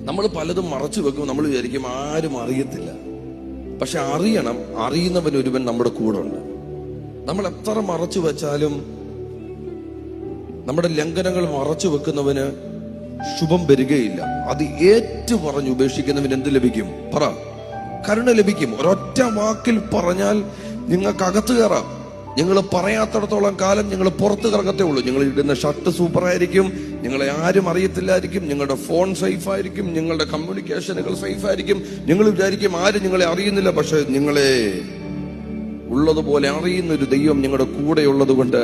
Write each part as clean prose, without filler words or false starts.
നമ്മൾ പലതും മറച്ചു വെക്കും. നമ്മൾ വിചാരിക്കും ആരും അറിയത്തില്ല. പക്ഷെ അറിയണം, അറിയുന്നവൻ ഒരുവൻ നമ്മുടെ കൂടെ ഉണ്ട്. നമ്മൾ എത്ര മറച്ചു വെച്ചാലും നമ്മുടെ ലംഘനങ്ങൾ മറച്ചു വെക്കുന്നവന് ശുഭം വരികയില്ല. അത് ഏറ്റു പറഞ്ഞ് ഉപേക്ഷിക്കുന്നവന് എന്ത് ലഭിക്കും? പറ, കരുണ ലഭിക്കും. ഒരൊറ്റ വാക്കിൽ പറഞ്ഞാൽ നിങ്ങൾക്ക് അകത്ത് കയറാം. നിങ്ങൾ പറയാത്തിടത്തോളം കാലം നിങ്ങൾ പുറത്ത് കിടക്കത്തേ ഉള്ളൂ. നിങ്ങൾ ഇടുന്ന ഷർട്ട് സൂപ്പറായിരിക്കും, നിങ്ങളെ ആരും അറിയത്തില്ലായിരിക്കും, നിങ്ങളുടെ ഫോൺ സേഫ് ആയിരിക്കും, നിങ്ങളുടെ കമ്മ്യൂണിക്കേഷനുകൾ സേഫ് ആയിരിക്കും. നിങ്ങൾ വിചാരിക്കും ആരും നിങ്ങളെ അറിയുന്നില്ല. പക്ഷെ നിങ്ങളെ ഉള്ളതുപോലെ അറിയുന്ന ഒരു ദൈവം നിങ്ങളുടെ കൂടെ ഉള്ളത് കൊണ്ട്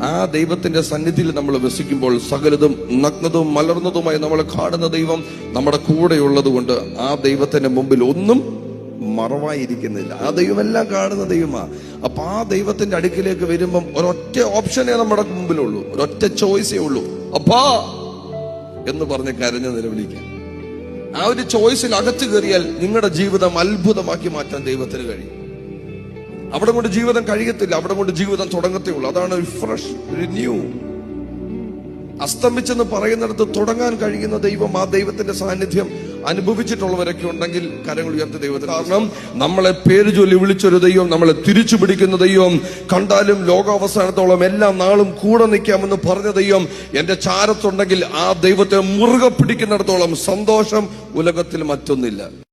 ആ ദൈവത്തിന്റെ സന്നിധിയിൽ നമ്മൾ വസിക്കുമ്പോൾ സകലതും നഗ്നതും മലർന്നതുമായി നമ്മൾ കാണുന്ന ദൈവം നമ്മുടെ കൂടെ ഉള്ളത് കൊണ്ട് ആ ദൈവത്തിന്റെ മുമ്പിൽ ഒന്നും മറവായിരിക്കുന്നില്ല. ആ ദൈവം എല്ലാം കാണുന്ന ദൈവമാ. അപ്പൊ ആ ദൈവത്തിന്റെ അടുക്കിലേക്ക് വരുമ്പം ഒരൊറ്റ ഓപ്ഷനേ നമ്മുടെ മുമ്പിലുള്ളൂ, ഒരൊറ്റ ചോയ്സേ ഉള്ളൂ. അപ്പാ എന്ന് പറഞ്ഞ് കരഞ്ഞു നിലവിളിക്കാം. ആ ഒരു ചോയ്സിൽ അകത്ത് കയറിയാൽ നിങ്ങളുടെ ജീവിതം അത്ഭുതമാക്കി മാറ്റാൻ ദൈവത്തിന് കഴിയും. അവിടെ കൊണ്ട് ജീവിതം കഴിയത്തില്ല, അവിടെ കൊണ്ട് ജീവിതം തുടങ്ങത്തേ ഉള്ളൂ. അതാണ് ഫ്രഷ്, റിന്യൂ. അസ്തമിച്ചെന്ന് പറയുന്നിടത്ത് തുടങ്ങാൻ കഴിയുന്ന ദൈവം, ആ ദൈവത്തിന്റെ സാന്നിധ്യം അനുഭവിച്ചിട്ടുള്ളവരൊക്കെ ഉണ്ടെങ്കിൽ കരങ്ങൾ ഉയർത്തി ദൈവത്തിന്. കാരണം നമ്മളെ പേര് ചൊല്ലി വിളിച്ചൊരു ദൈവം, നമ്മളെ തിരിച്ചു പിടിക്കുന്ന ദൈവം, കണ്ടാലും ലോകാവസാനത്തോളം എല്ലാ നാളും കൂടെ നിൽക്കാമെന്ന് പറഞ്ഞ ദൈവം എന്റെ ചാരത്തുണ്ടെങ്കിൽ ആ ദൈവത്തെ മുറുകെ പിടിക്കുന്നിടത്തോളം സന്തോഷം ഉലകത്തിൽ മറ്റൊന്നില്ല.